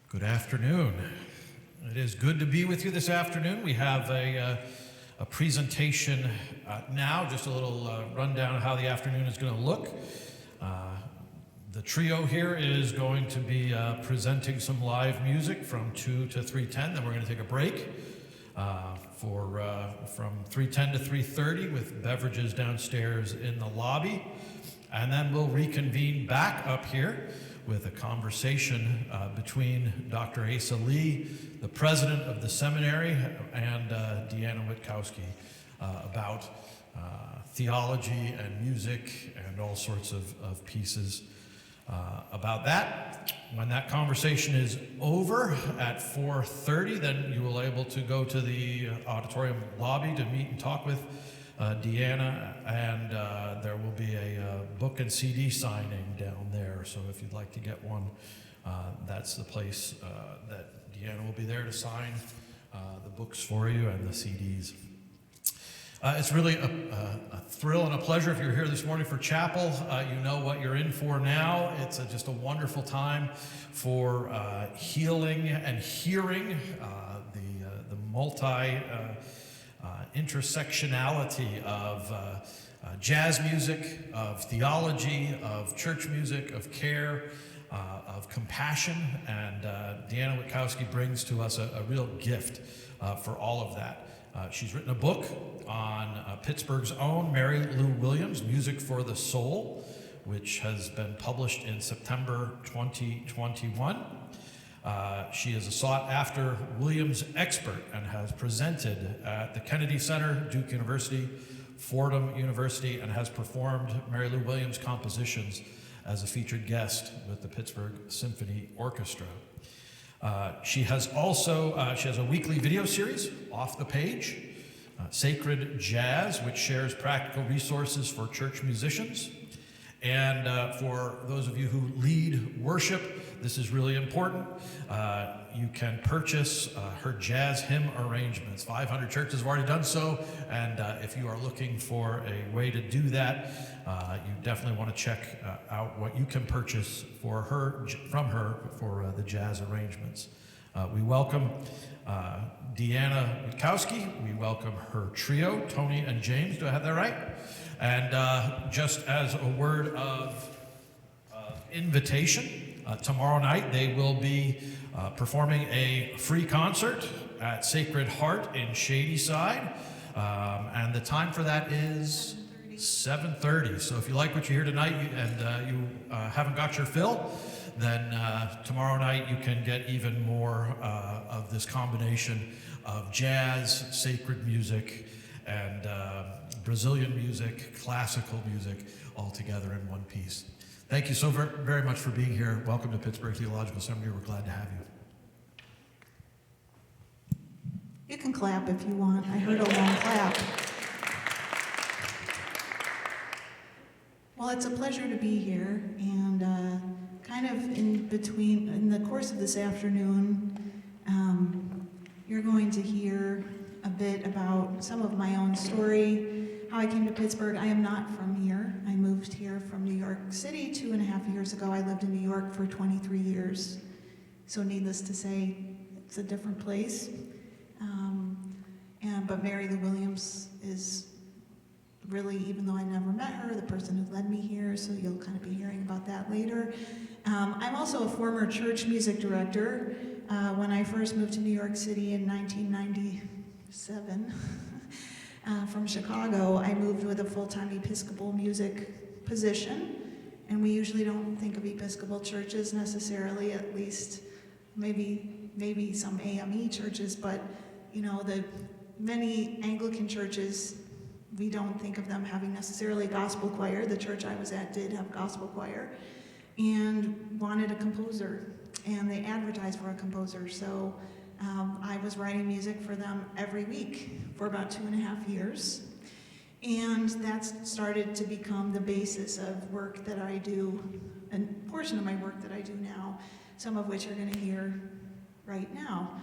Good afternoon. It is good to be with you this afternoon. We have a presentation now, just a little rundown of how the afternoon is going to look. The trio here is going to be presenting some live music from 2 to 3:10. Then we're going to take a break from 3:10 to 3:30 with beverages downstairs in the lobby. And then we'll reconvene back up here with a conversation between Dr. Asa Lee, the president of the seminary, and Deanna Witkowski about theology and music and all sorts of pieces about that. When that conversation is over at 4:30, then you will be able to go to the auditorium lobby to meet and talk with Deanna, and there will be a book and CD signing down there. So if you'd like to get one, that's the place that Deanna will be there to sign the books for you and the CDs. It's really a thrill and a pleasure if you're here this morning for chapel. You know what you're in for now. It's just a wonderful time for healing and hearing, the intersectionality of jazz music, of theology, of church music, of care, of compassion, and Deanna Witkowski brings to us a real gift for all of that. She's written a book on Pittsburgh's own Mary Lou Williams, Music for the Soul, which has been published in September 2021. She is a sought-after Williams expert and has presented at the Kennedy Center, Duke University, Fordham University, and has performed Mary Lou Williams compositions as a featured guest with the Pittsburgh Symphony Orchestra. She has a weekly video series, Off the Page, Sacred Jazz, which shares practical resources for church musicians. And for those of you who lead worship, this is really important. You can purchase her jazz hymn arrangements. 500 churches have already done so, and if you are looking for a way to do that, you definitely want to check out what you can purchase from her for the jazz arrangements. We welcome Deanna Witkowski. We welcome her trio, Tony and James. Do I have that right? And just as a word of invitation, tomorrow night they will be performing a free concert at Sacred Heart in Shadyside, and the time for that is 7:30. So if you like what you hear tonight and you haven't got your fill, then tomorrow night you can get even more of this combination of jazz, sacred music, and Brazilian music, classical music, all together in one piece. Thank you so very much for being here. Welcome to Pittsburgh Theological Seminary. We're glad to have you. You can clap if you want. I heard a long clap. Well, it's a pleasure to be here, and kind of in the course of this afternoon, you're going to hear a bit about some of my own story, how I came to Pittsburgh. I am not from here. I moved here from New York City 2.5 years ago. I lived in New York for 23 years. So needless to say, it's a different place. But Mary Lou Williams is really, even though I never met her, the person who led me here, so you'll kind of be hearing about that later. I'm also a former church music director. When I first moved to New York City in 1997, from Chicago, I moved with a full-time Episcopal music position, and we usually don't think of Episcopal churches necessarily, at least maybe some AME churches, but you know, the many Anglican churches, we don't think of them having necessarily gospel choir. The church I was at did have gospel choir, and wanted a composer, and they advertised for a composer, so I was writing music for them every week for about 2.5 years. And that started to become the basis of work that I do, a portion of my work that I do now, some of which you're going to hear right now.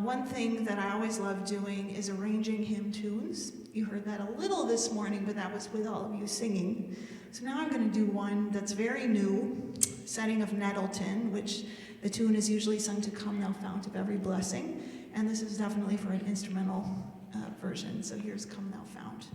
One thing that I always love doing is arranging hymn tunes. You heard that a little this morning, but that was with all of you singing. So now I'm going to do one that's very new, setting of Nettleton, which The tune is usually sung to Come Thou Fount of Every Blessing, and this is definitely for an instrumental version. So here's Come Thou Fount.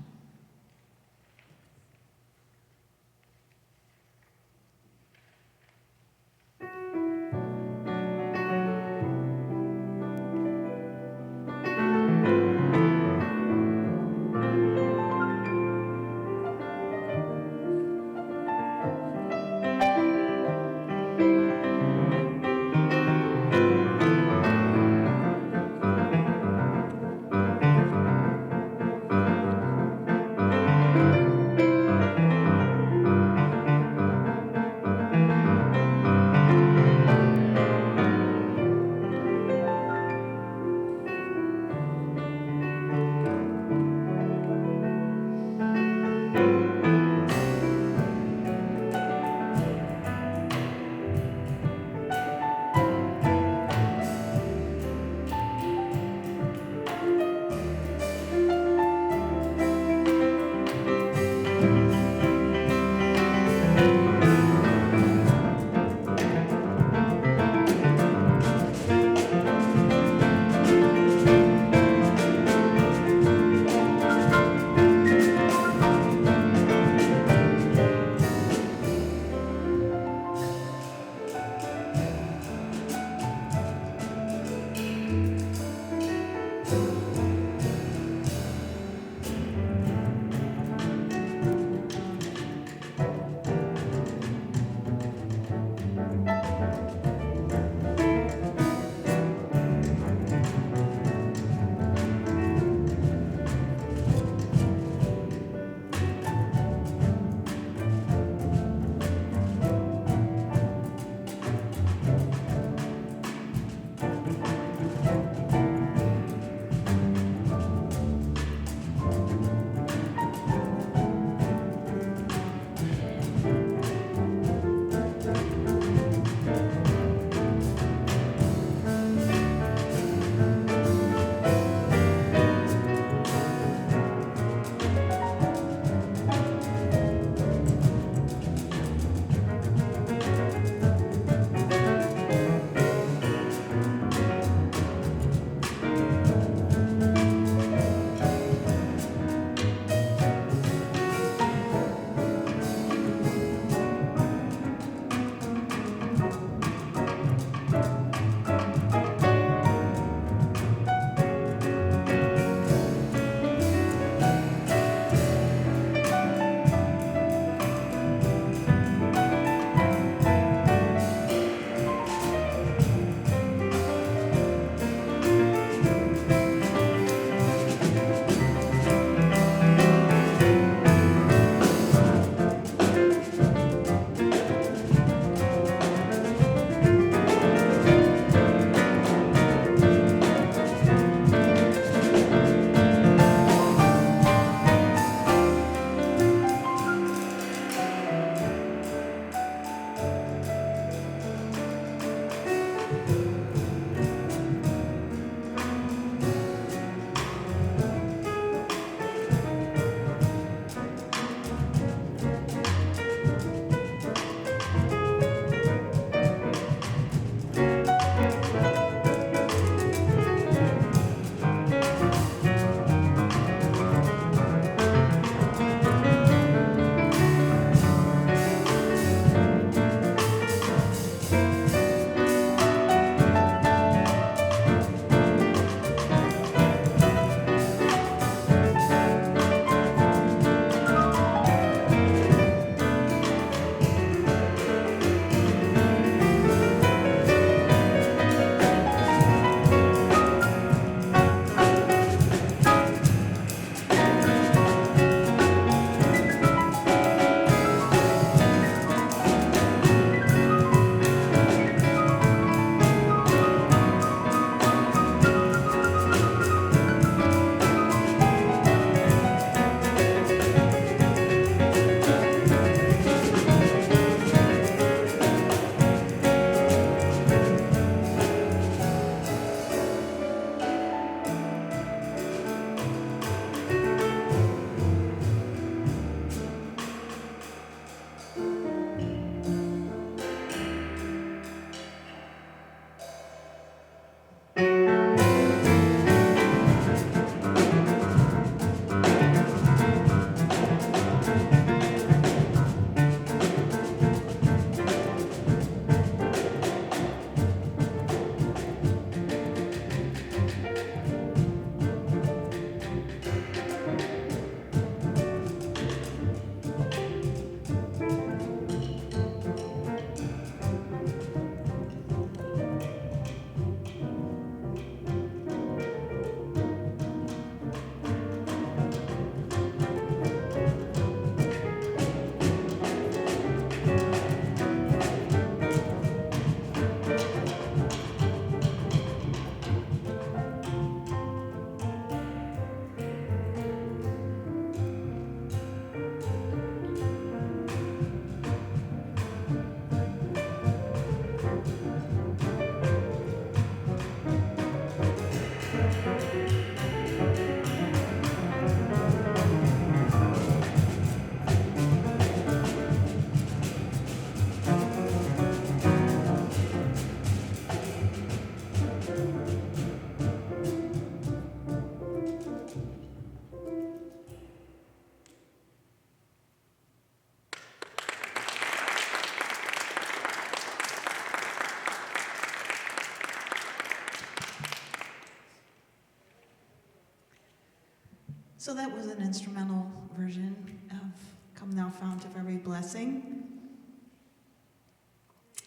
So that was an instrumental version of Come Thou Fount of Every Blessing.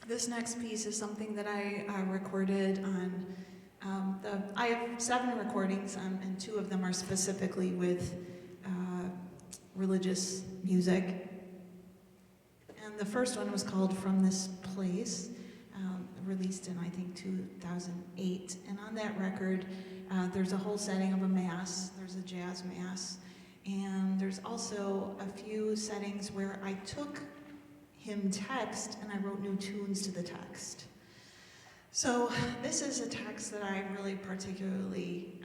This next piece is something that I recorded on, I have 7 recordings, and 2 of them are specifically with religious music. And the first one was called From This Place, released in, I think, 2008. And on that record, there's a whole setting of a mass. There's a jazz mass. And there's also a few settings where I took hymn text and I wrote new tunes to the text. So this is a text that I really particularly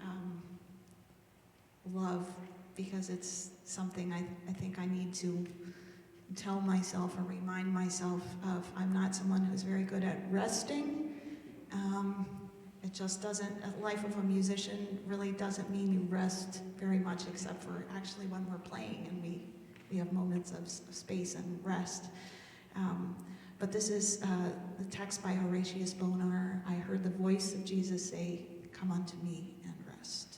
love, because it's something I think I need to tell myself or remind myself of. I'm not someone who's very good at resting. It just doesn't, a life of a musician really doesn't mean you rest very much, except for actually when we're playing and we have moments of space and rest. But this is the text by Horatius Bonar. I heard the voice of Jesus say, "Come unto me and rest."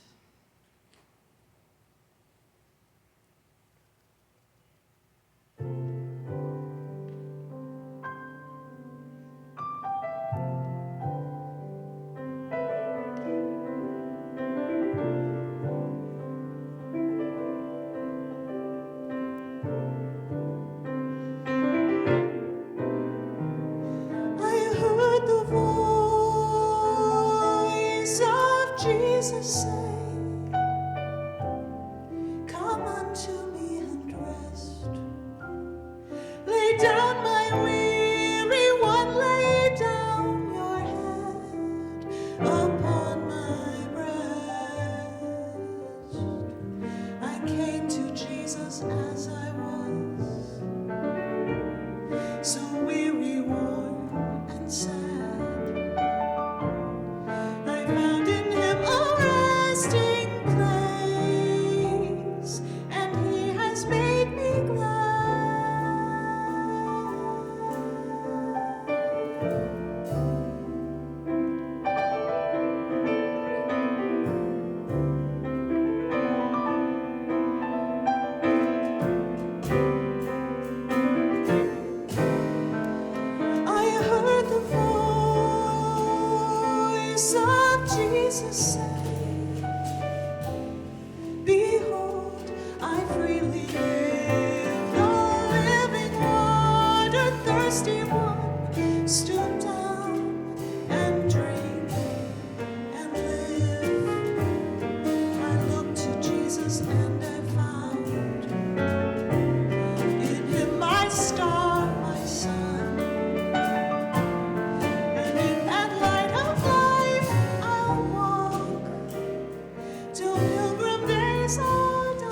Jesus say, "Come unto me and rest. Lay down, my weary one, lay down your head upon my breast." I came to Jesus as I was, so weary, worn, and sad. Jesus say, "Behold, I freely give the living water, thirsty one, stoop down and drink and live." I looked to Jesus and I found in him my star, my sun, and in that light of life I'll walk till pilgrim days are done.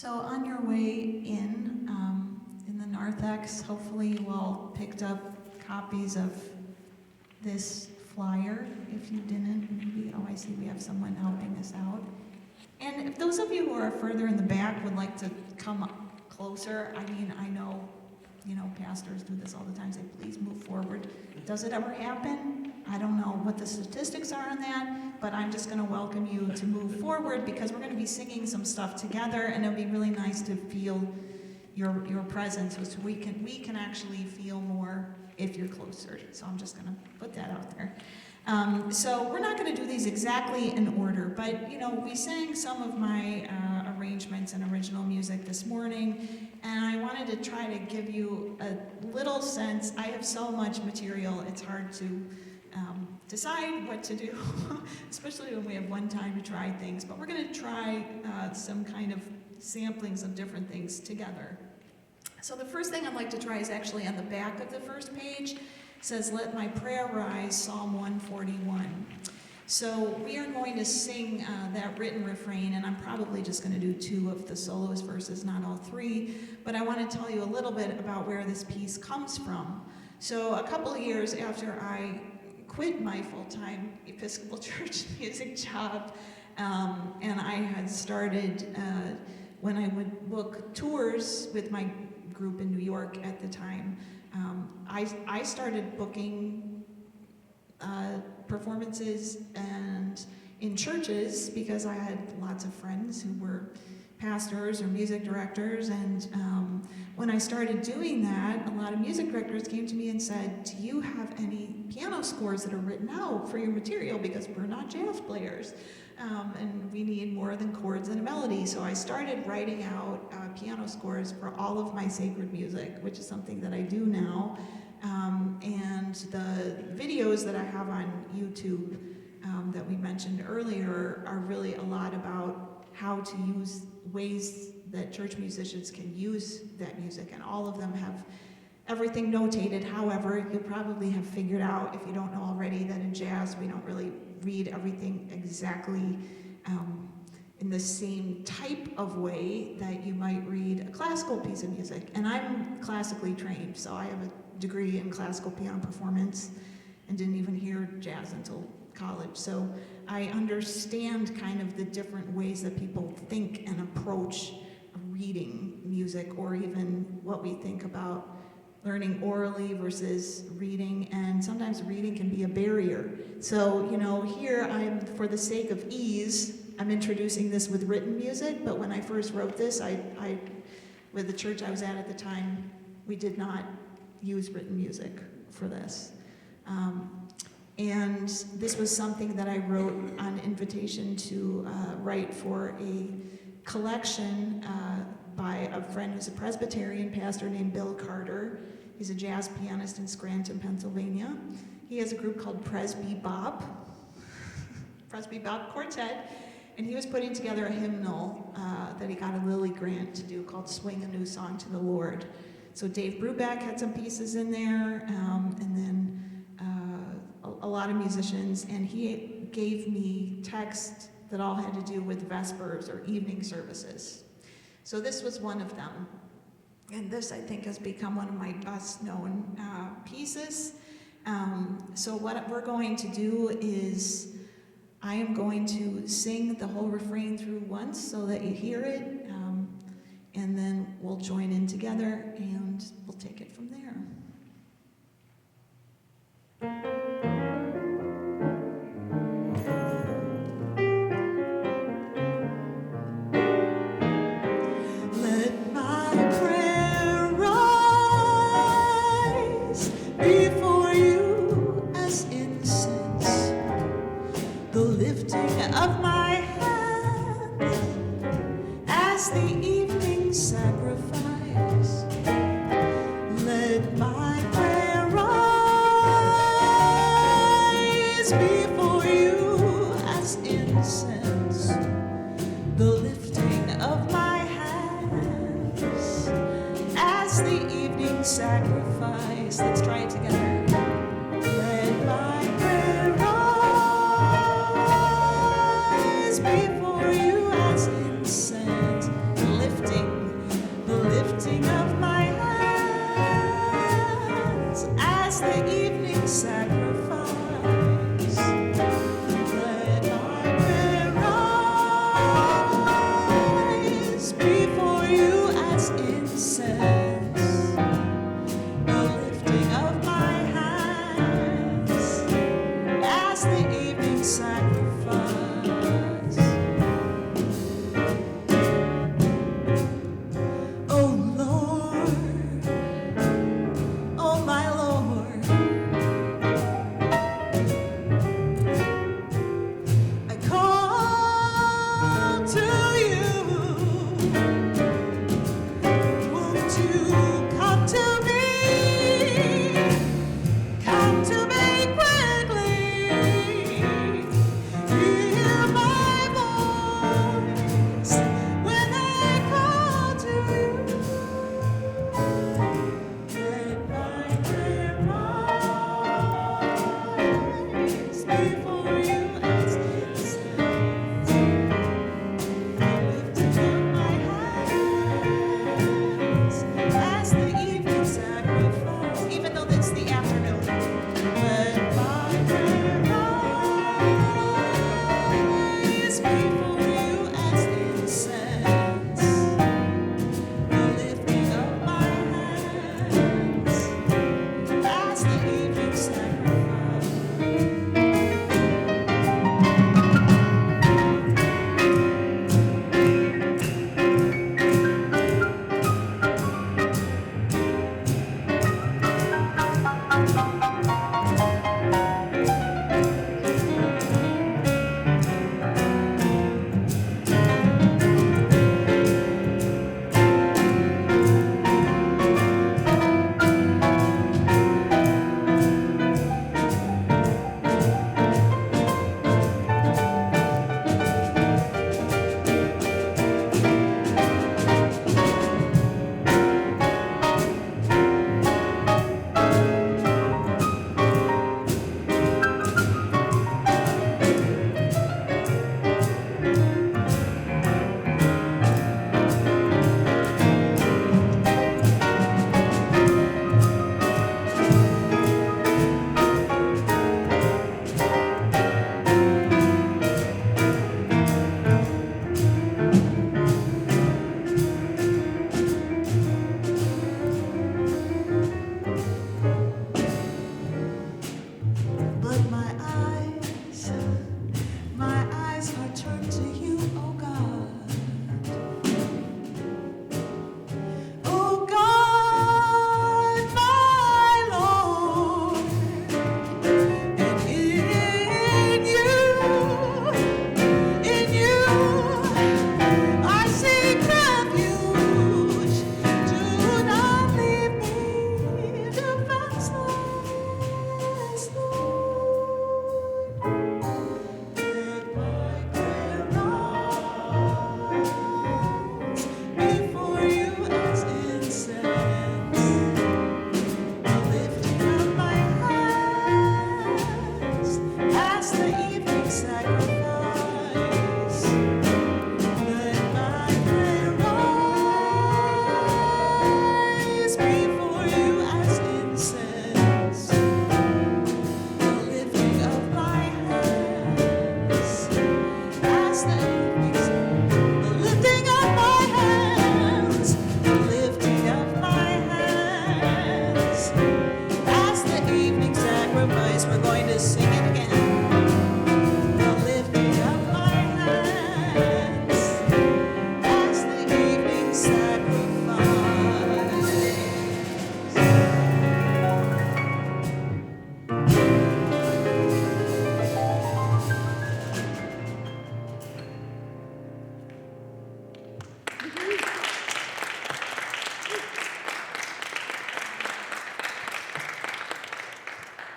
So on your way in the narthex, hopefully you all picked up copies of this flyer. If you didn't, maybe, I see we have someone helping us out. And if those of you who are further in the back would like to come up closer, I know, pastors do this all the time, say, please move forward. Does it ever happen? I don't know what the statistics are on that, but I'm just going to welcome you to move forward because we're going to be singing some stuff together, and it'll be really nice to feel your presence, so we can actually feel more if you're closer. So I'm just going to put that out there. So we're not going to do these exactly in order, but we sang some of my arrangements and original music this morning, and I wanted to try to give you a little sense. I have so much material, it's hard to decide what to do, especially when we have one time to try things, but we're going to try some kind of samplings of different things together. So the first thing I'd like to try is actually on the back of the first page. It says, "Let my prayer rise," Psalm 141. So we are going to sing that written refrain, and I'm probably just going to do 2 of the soloist verses, not all 3, but I want to tell you a little bit about where this piece comes from. So a couple of years after I quit my full-time Episcopal Church music job, and I had started, when I would book tours with my group in New York at the time, I started booking performances and in churches because I had lots of friends who were pastors or music directors, and when I started doing that, a lot of music directors came to me and said, do you have any piano scores that are written out for your material, because we're not jazz players, and we need more than chords and a melody. So I started writing out piano scores for all of my sacred music, which is something that I do now, and the videos that I have on YouTube that we mentioned earlier are really a lot about how to use ways that church musicians can use that music, and all of them have everything notated. However, you probably have figured out, if you don't know already, that in jazz we don't really read everything exactly in the same type of way that you might read a classical piece of music. And I'm classically trained, so I have a degree in classical piano performance and didn't even hear jazz until college. So I understand kind of the different ways that people think and approach reading music, or even what we think about learning orally versus reading, and sometimes reading can be a barrier. So, here I'm, for the sake of ease, I'm introducing this with written music, but when I first wrote this, I with the church I was at the time, we did not use written music for this. And this was something that I wrote on invitation to write for a collection by a friend who's a Presbyterian pastor named Bill Carter. He's a jazz pianist in Scranton, Pennsylvania. He has a group called Presby Bob Quartet, and he was putting together a hymnal that he got a Lilly grant to do called Swing a New Song to the Lord. So Dave Brubeck had some pieces in there, and then a lot of musicians, and he gave me text that all had to do with Vespers or evening services. So this was one of them. And this, I think, has become one of my best known pieces. So what we're going to do is, I am going to sing the whole refrain through once so that you hear it, and then we'll join in together and we'll take it from there. Of my hands as the evening sacrifice, let my prayer rise before you as incense, the lifting of my hands as the evening sacrifice. Let's try it together. Let my prayer rise before you as incense, lifting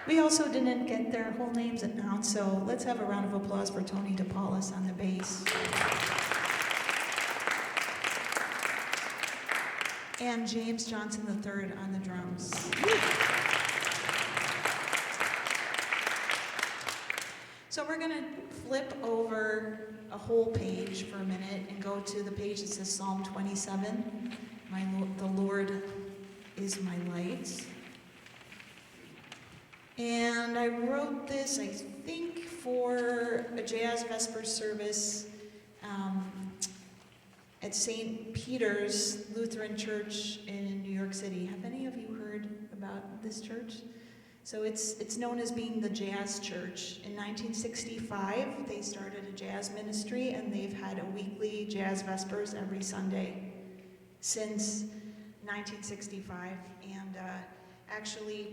We also didn't get their whole names announced, so let's have a round of applause for Tony DePaulis on the bass. And James Johnson III on the drums. So we're going to flip over a whole page for a minute and go to the page that says Psalm 27. The Lord is my light. And I wrote this, I think, for a jazz Vespers service at St. Peter's Lutheran Church in New York City. Have any of you heard about this church? So it's known as being the Jazz Church. In 1965, they started a jazz ministry, and they've had a weekly jazz Vespers every Sunday since 1965. And actually,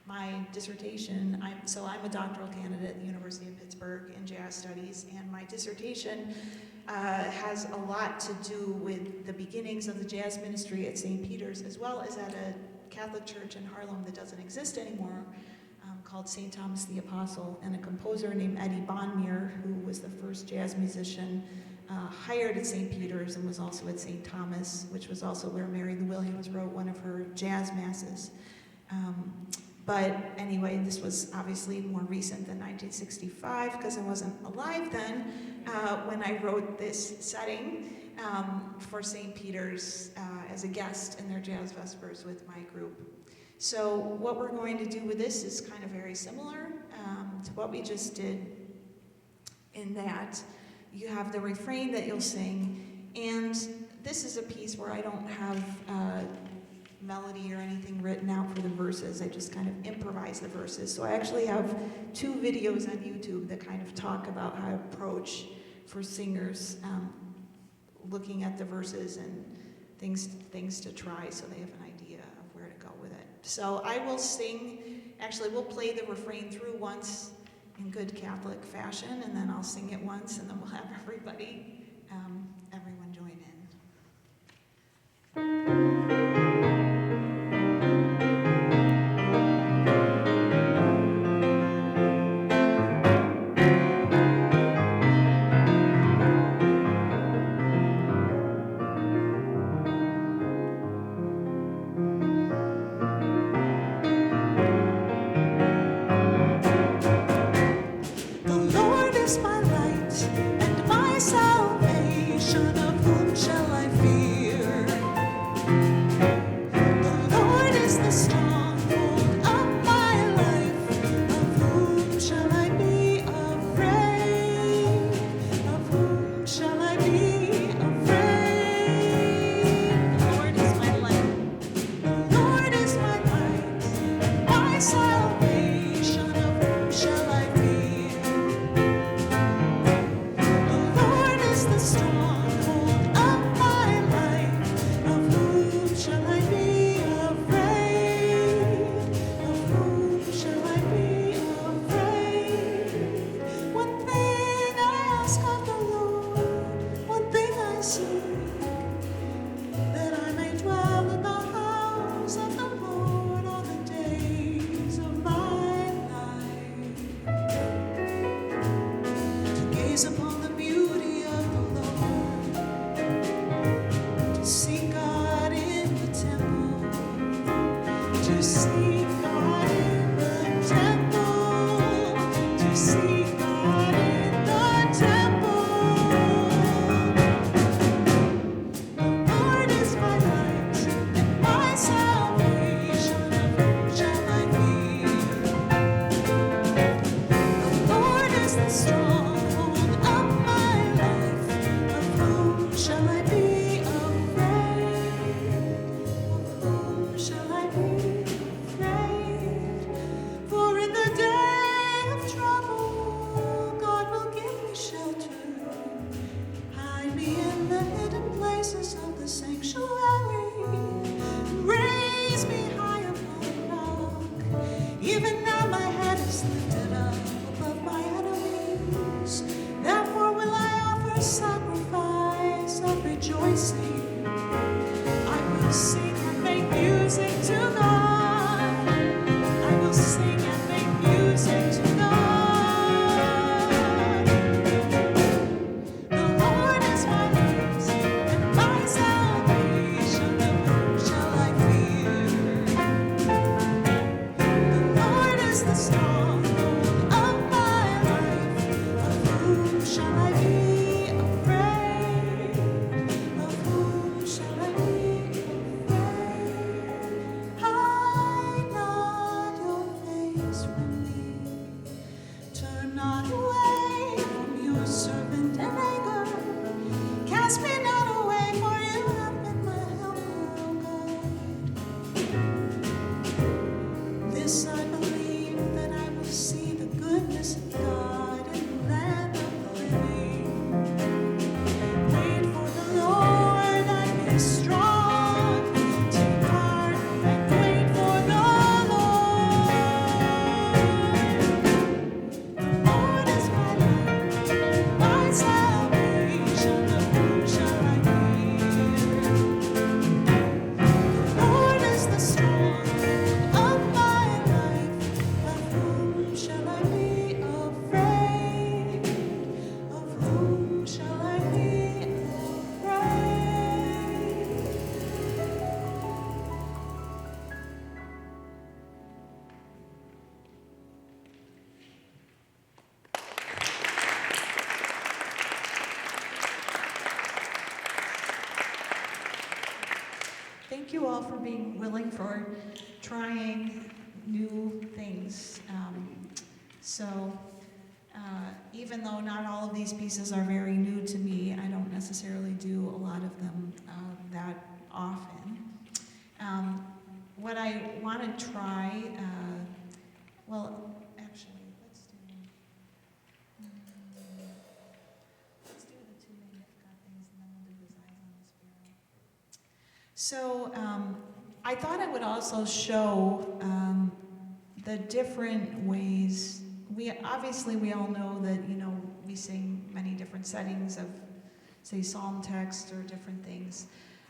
my dissertation, I'm a doctoral candidate at the University of Pittsburgh in jazz studies, and my dissertation has a lot to do with the beginnings of the jazz ministry at St. Peter's, as well as at a Catholic church in Harlem that doesn't exist anymore, called St. Thomas the Apostle, and a composer named Eddie Bonmier, who was the first jazz musician hired at St. Peter's and was also at St. Thomas, which was also where Mary Lou Williams wrote one of her jazz masses. But anyway, this was obviously more recent than 1965 because I wasn't alive then when I wrote this setting for St. Peter's as a guest in their jazz Vespers with my group. So what we're going to do with this is kind of very similar to what we just did, in that you have the refrain that you'll sing, and this is a piece where I don't have melody or anything written out for the verses. I just kind of improvise the verses. So I actually have 2 videos on YouTube that kind of talk about how I approach for singers, looking at the verses and things to try so they have an idea of where to go with it. So I will sing, actually we'll play the refrain through once in good Catholic fashion, and then I'll sing it once, and then we'll have everyone join in. Shall I be afraid? all for being willing for trying new things. Even though not all of these pieces are very new to me, I don't necessarily do a lot of them that often. What I want to try, actually, let's do the two Magnificat things, and then we'll do his eyes on the Sparrow. So I thought I would also show the different ways. We all know that, we sing many different settings of, say, psalm text or different things.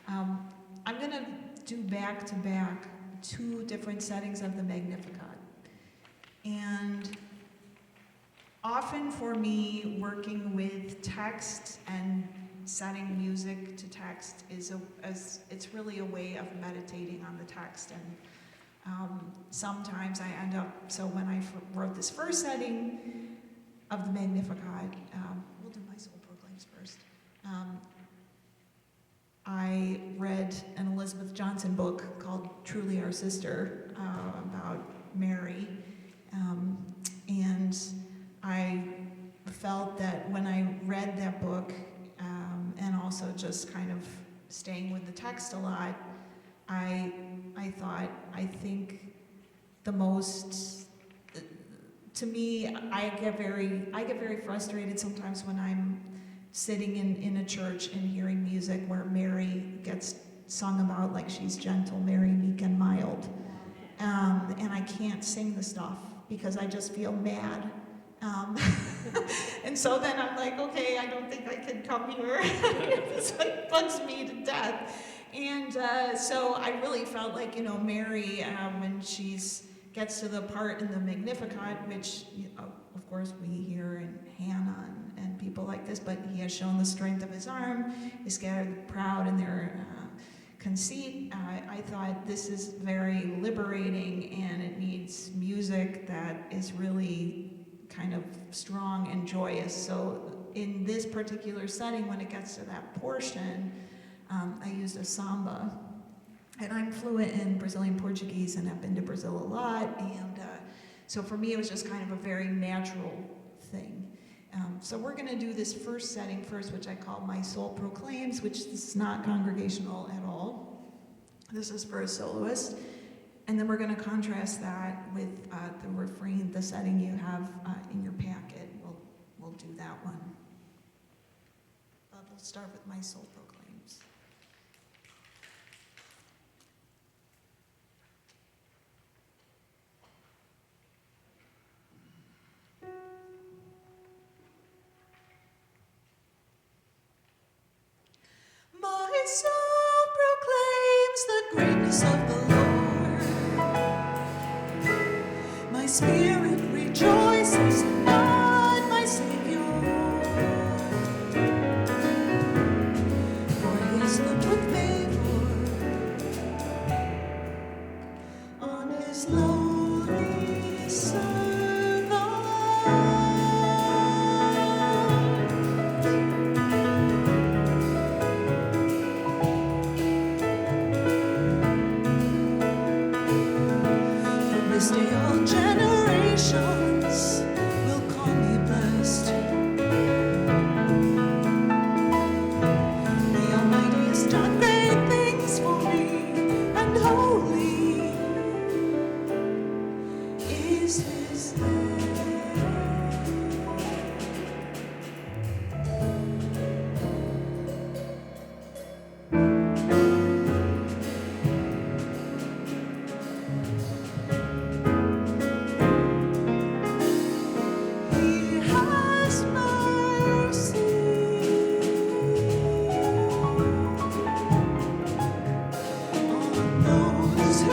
I'm going to do back-to-back 2 different settings of the Magnificat. And often for me, working with text and setting music to text it's really a way of meditating on the text. And sometimes I end up, so when I wrote this first setting of the Magnificat, we'll do my soul proclaims first. I read an Elizabeth Johnson book called Truly Our Sister about Mary, and I felt that when I read that book, and also just kind of staying with the text a lot, I think the most, to me, I get very frustrated sometimes when I'm sitting in a church and hearing music where Mary gets sung about like she's gentle, Mary, meek and mild. And I can't sing the stuff because I just feel mad. And so then I'm like, okay, I don't think I can come here. It's like bugs me to death. And so I really felt like, Mary, when she gets to the part in the Magnificat, which, of course, we hear in Hannah and people like this, but he has shown the strength of his arm, he scattered the proud in their conceit. I thought this is very liberating, and it needs music that is really kind of strong and joyous. So in this particular setting, when it gets to that portion, I used a samba. And I'm fluent in Brazilian Portuguese, and I've been to Brazil a lot. And so for me, it was just kind of a very natural thing. So we're going to do this first setting first, which I call My Soul Proclaims, which is not congregational at all. This is for a soloist. And then we're going to contrast that with the refrain, the setting you have in your packet. We'll do that one. We'll start with My Soul Proclaims. My soul proclaims the greatness of the Lord. My spirit rejoices in God, my Savior. For he has looked with favor on his lowly servant. This day all generations will call me blessed. The Almighty has done great things for me, and holy is his name. Who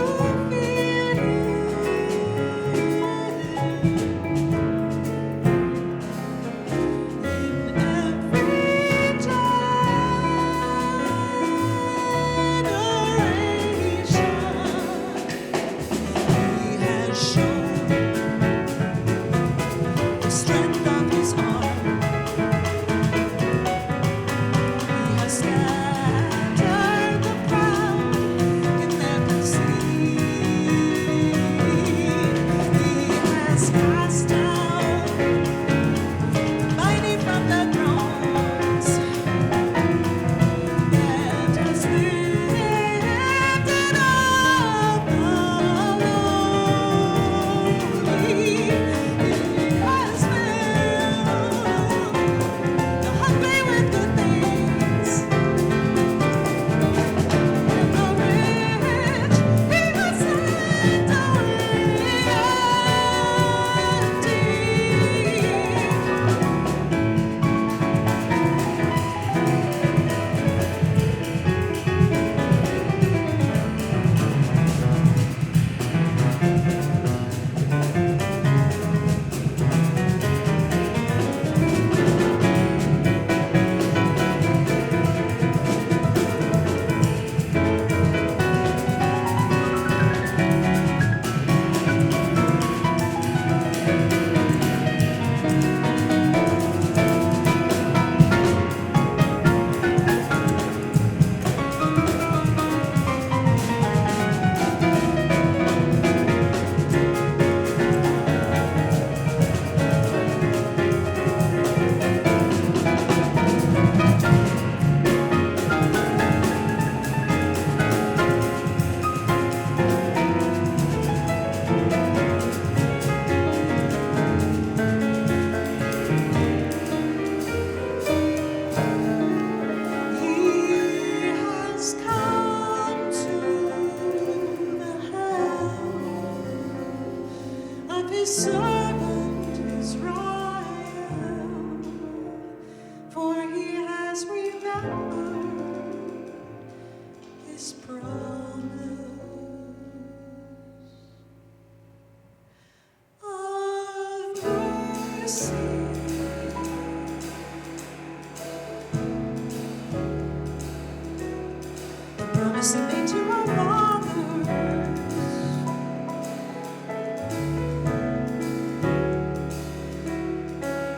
his servant Israel, for he has remembered his promise of mercy. The promise he made to our fathers,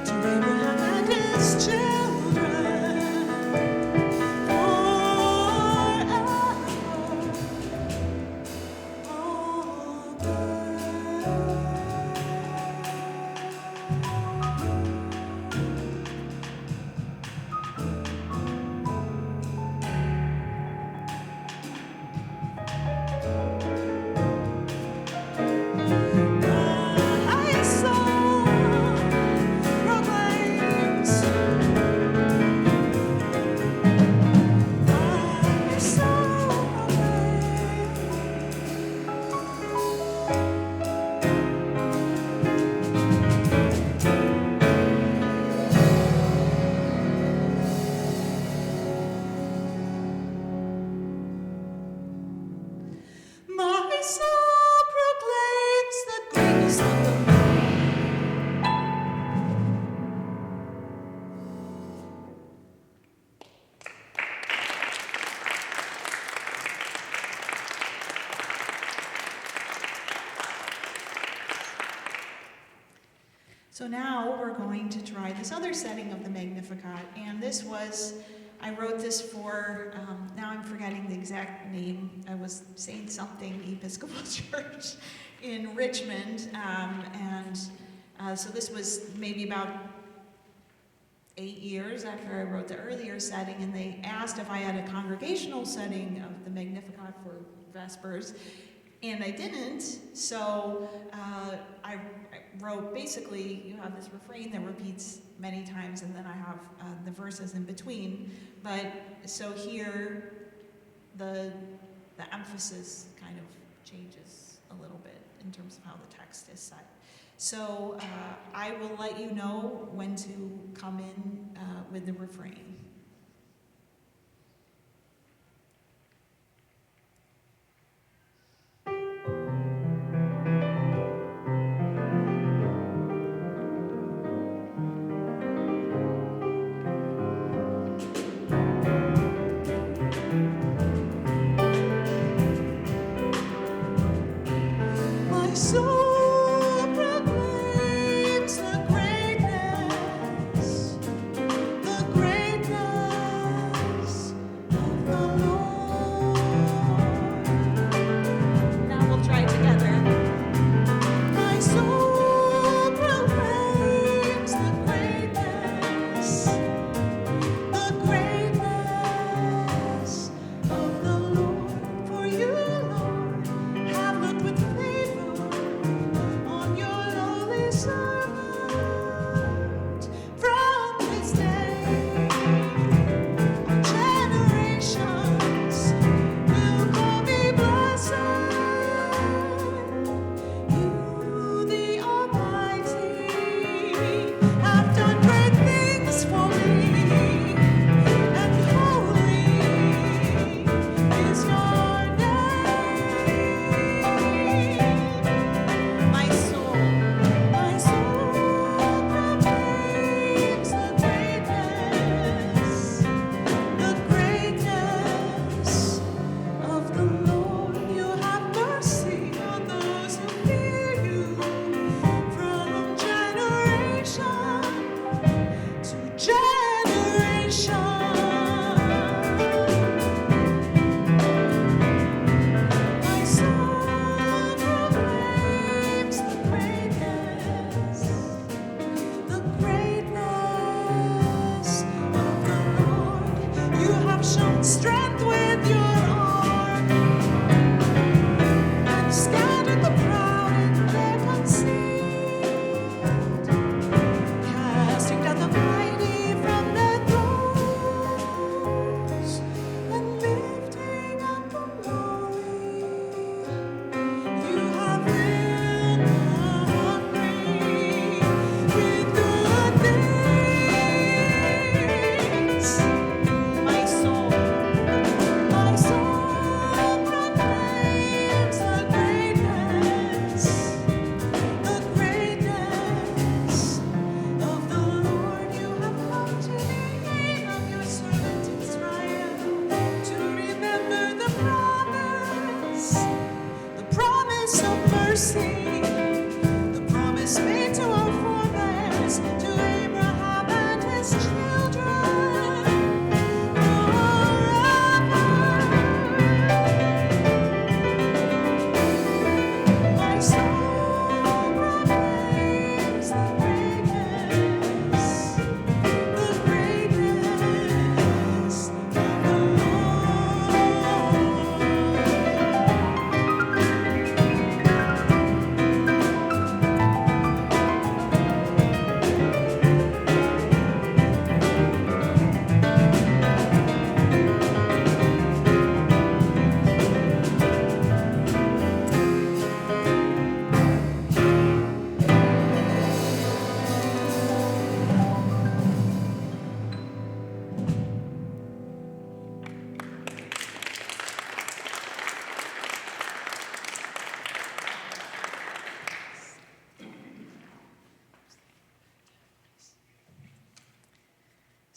to Abraham and his children, forever. My soul proclaims. My soul proclaims the greatness of the Lord. So now we're going to try this other setting of the Magnificat, and this was, I wrote this for, now I'm forgetting the exact name, I was saying something Episcopal Church in Richmond, so this was maybe about 8 years after I wrote the earlier setting, and they asked if I had a congregational setting of the Magnificat for Vespers, and I didn't, so I wrote, basically, you have this refrain that repeats many times, and then I have the verses in between. But so here, the emphasis kind of changes a little bit in terms of how the text is set. So I will let you know when to come in with the refrain. My soul proclaims the greatness of the Lord. Now we'll try together. My soul proclaims the greatness of the Lord. For you, Lord, have looked with favor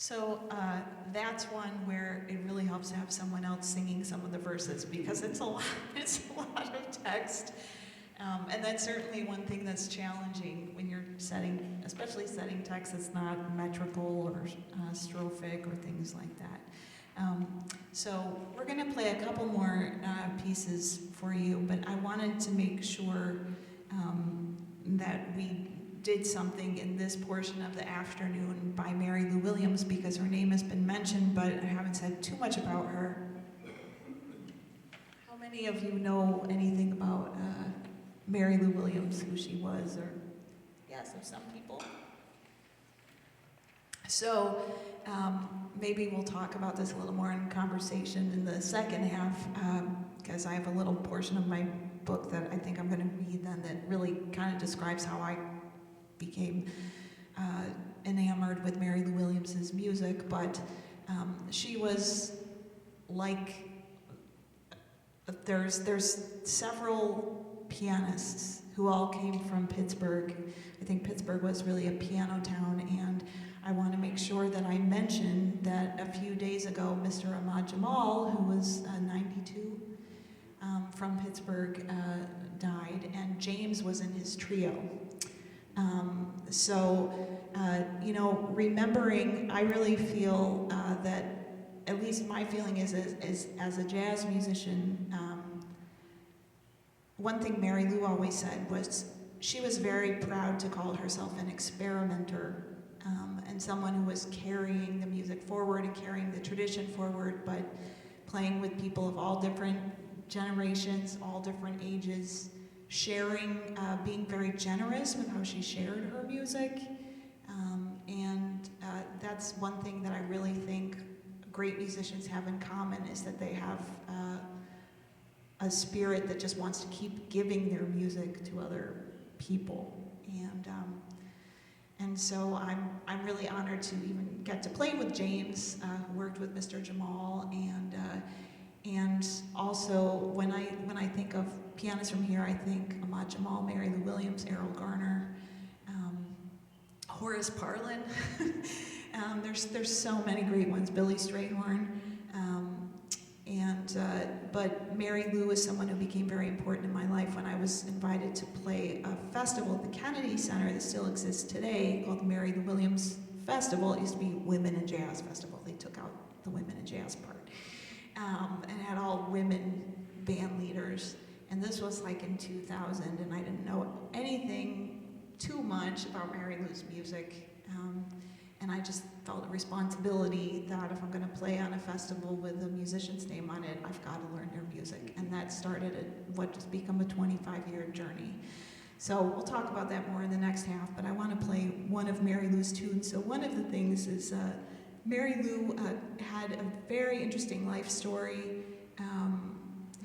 So that's one where it really helps to have someone else singing some of the verses because it's a lot, it's a lot of text. And that's certainly one thing that's challenging when you're setting, especially setting text that's not metrical or strophic or things like that. So we're going to play a couple more pieces for you, but I wanted to make sure that we did something in this portion of the afternoon by Mary Lou Williams because her name has been mentioned, but I haven't said too much about her. How many of you know anything about Mary Lou Williams, who she was? Or yes, of some people. So maybe we'll talk about this a little more in conversation in the second half, because I have a little portion of my book that I think I'm going to read then that really kind of describes how I became enamored with Mary Lou Williams's music. But she was like, there's several pianists who all came from Pittsburgh. I think Pittsburgh was really a piano town, and I want to make sure that I mention that a few days ago, Mr. Ahmad Jamal, who was 92, from Pittsburgh, died, and James was in his trio. Remembering, I really feel that, at least my feeling is as a jazz musician, one thing Mary Lou always said was she was very proud to call herself an experimenter, and someone who was carrying the music forward and carrying the tradition forward, but playing with people of all different generations, all different ages, sharing, being very generous with how she shared her music. That's one thing that I really think great musicians have in common, is that they have a spirit that just wants to keep giving their music to other people. And so I'm really honored to even get to play with James, who worked with Mr. Jamal, and also when I think of pianists from here, I think Ahmad Jamal, Mary Lou Williams, Errol Garner, Horace Parlin. There's so many great ones, Billy Strayhorn. But Mary Lou is someone who became very important in my life when I was invited to play a festival at the Kennedy Center that still exists today called the Mary Lou Williams Festival. It used to be Women in Jazz Festival. They took out the women in jazz part. And had all women band leaders. And this was like in 2000, and I didn't know anything too much about Mary Lou's music. And I just felt a responsibility that if I'm going to play on a festival with a musician's name on it, I've got to learn their music. And that started what has become a 25-year journey. So we'll talk about that more in the next half, but I want to play one of Mary Lou's tunes. So one of the things is Mary Lou had a very interesting life story.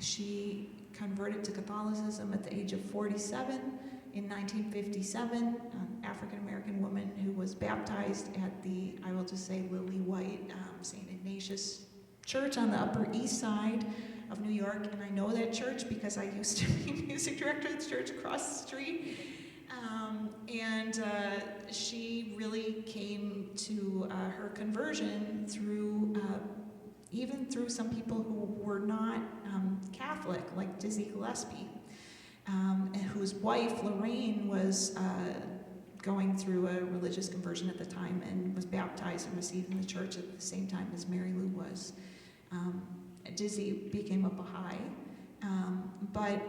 She converted to Catholicism at the age of 47 in 1957, an African-American woman who was baptized at the, I will just say, Lily White St. Ignatius Church on the Upper East Side of New York. And I know that church because I used to be music director at the church across the street. She really came to her conversion through, even through some people who were not Catholic, like Dizzy Gillespie, and whose wife, Lorraine, was going through a religious conversion at the time and was baptized and received in the church at the same time as Mary Lou was. Dizzy became a Baha'i, but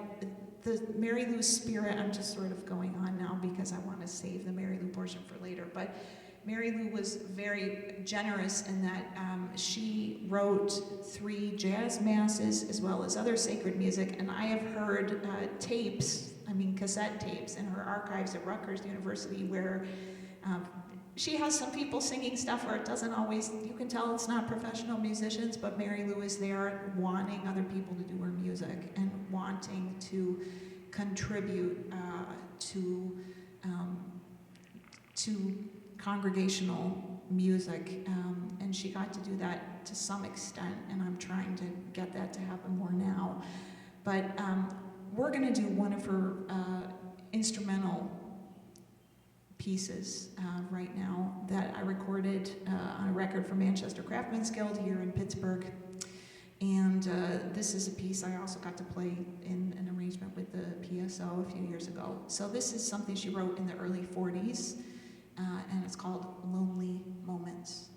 the Mary Lou spirit, I'm just sort of going on now because I want to save the Mary Lou portion for later, but Mary Lou was very generous in that she wrote 3 jazz masses as well as other sacred music, and I have heard cassette tapes in her archives at Rutgers University where she has some people singing stuff where it doesn't always, you can tell it's not professional musicians, but Mary Lou is there wanting other people to do her music and wanting to contribute to congregational music, and she got to do that to some extent, and I'm trying to get that to happen more now. But we're going to do one of her instrumental pieces right now that I recorded on a record for Manchester Craftsmen's Guild here in Pittsburgh. And this is a piece I also got to play in an arrangement with the PSO a few years ago. So this is something she wrote in the early 40s, and it's called Lonely Moments.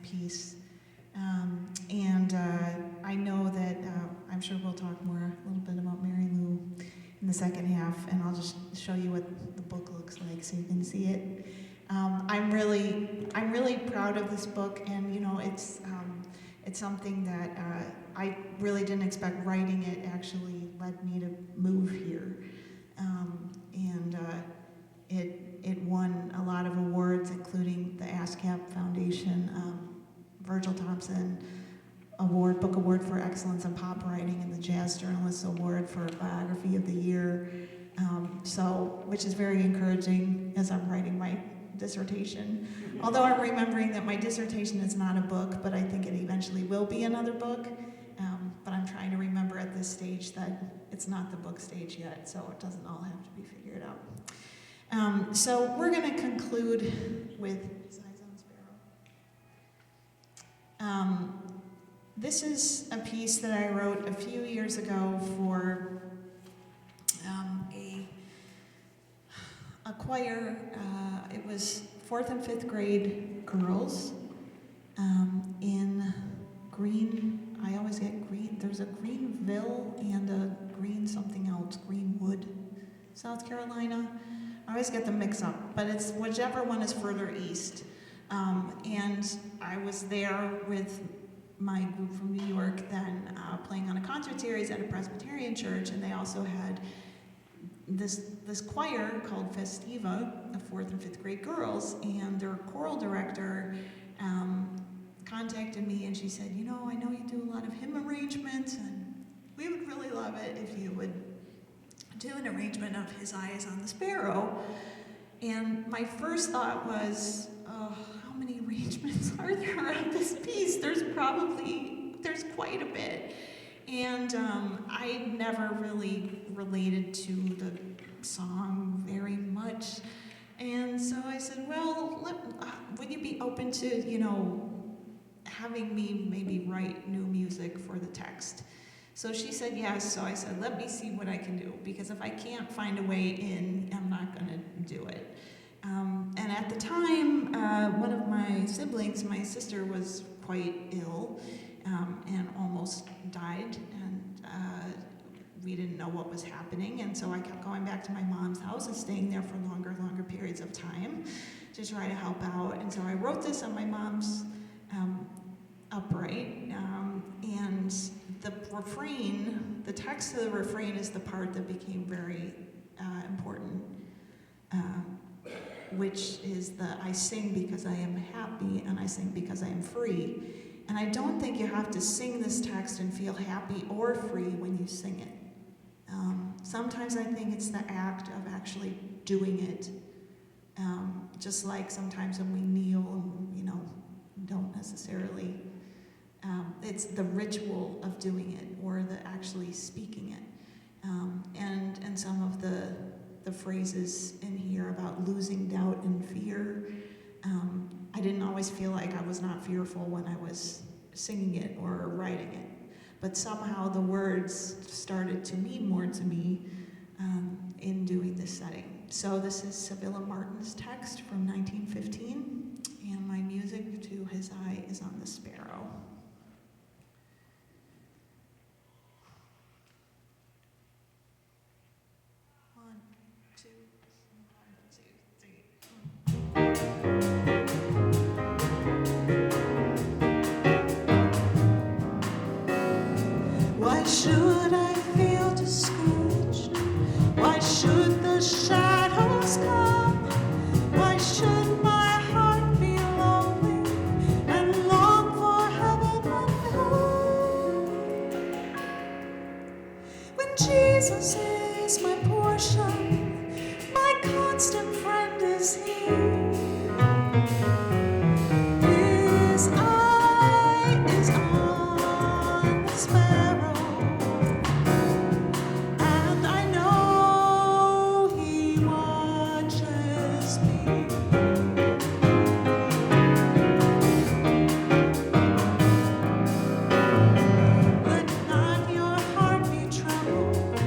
piece. And I know that I'm sure we'll talk more a little bit about Mary Lou in the second half, and I'll just show you what the book looks like so you can see it. I'm really proud of this book, and it's something that I really didn't expect. Writing it actually led me to move here, and it won a lot of awards, including the ASCAP Foundation, Virgil Thompson Award, Book Award for Excellence in Pop Writing, and the Jazz Journalist Award for Biography of the Year. Which is very encouraging as I'm writing my dissertation. Although I'm remembering that my dissertation is not a book, but I think it eventually will be another book. But I'm trying to remember at this stage that it's not the book stage yet, so it doesn't all have to be figured out. So we're going to conclude with His Eyes on Sparrow. This is a piece that I wrote a few years ago for a choir. It was 4th and 5th grade girls in Green. I always get Green. There's a Greenville and a Green something else, Greenwood, South Carolina. I always get them mixed up, but it's whichever one is further east. And I was there with my group from New York then playing on a concert series at a Presbyterian church, and they also had this choir called Festiva, the 4th and 5th grade girls, and their choral director contacted me, and she said, I know you do a lot of hymn arrangements, and we would really love it if you would do an arrangement of His Eyes on the Sparrow. And my first thought was, oh, how many arrangements are there of this piece? There's quite a bit. And I never really related to the song very much. And so I said, well, would you be open to, having me maybe write new music for the text? So she said yes. So I said, let me see what I can do, because if I can't find a way in, I'm not going to do it. And at the time, one of my siblings, my sister, was quite ill and almost died, and we didn't know what was happening, and so I kept going back to my mom's house and staying there for longer periods of time to try to help out. And so I wrote this on my mom's upright, and the refrain, the text of the refrain is the part that became very important, which is I sing because I am happy, and I sing because I am free. And I don't think you have to sing this text and feel happy or free when you sing it. Sometimes I think it's the act of actually doing it. Just like sometimes when we kneel and, don't necessarily, it's the ritual of doing it or the actually speaking it. And some of the phrases in here about losing doubt and fear, I didn't always feel like I was not fearful when I was singing it or writing it. But somehow the words started to mean more to me in doing this setting. So this is Sibylla Martin's text from 1915, and my music to His Eye is on the Sparrow. One, two, three. Why should I feel discouraged? Why should the shadows come? Why should my heart be lonely and long for heaven unknown? When Jesus is my portion, my constant friend is He. His eye is on the sparrow, and I know He watches me. Let not your heart be troubled,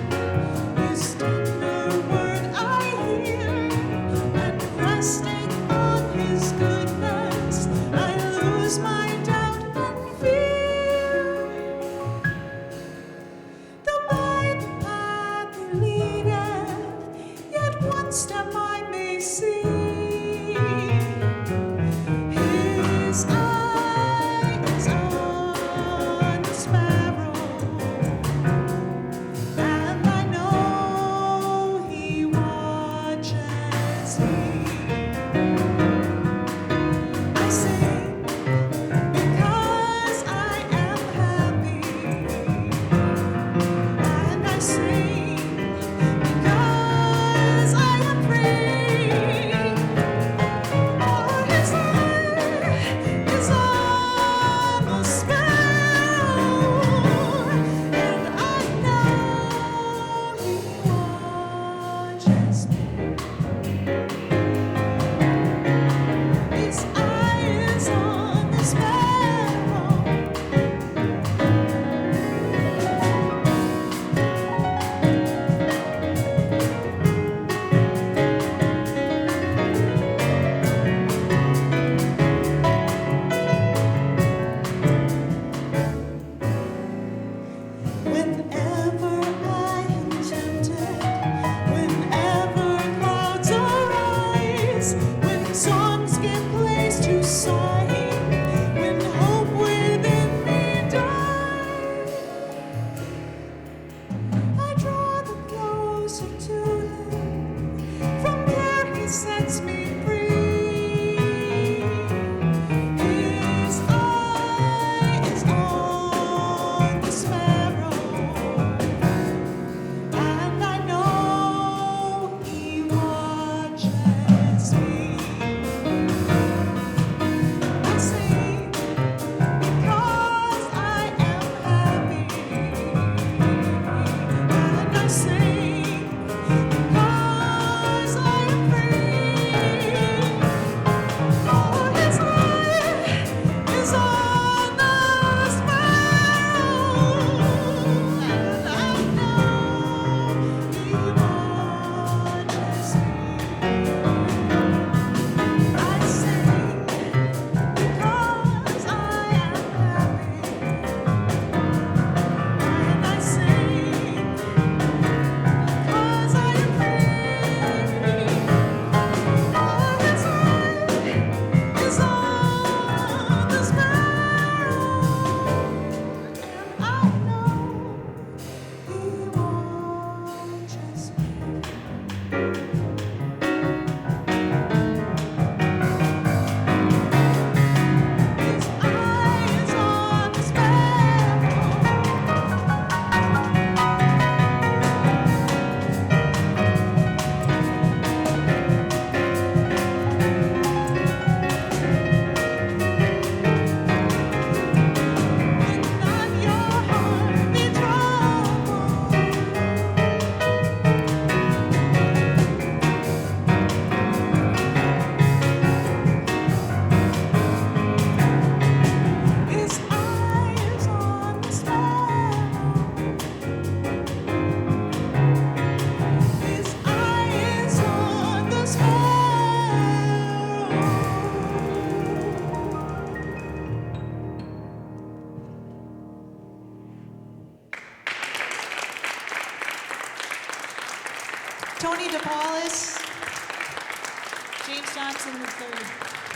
Tony DePaulis, James Johnson III.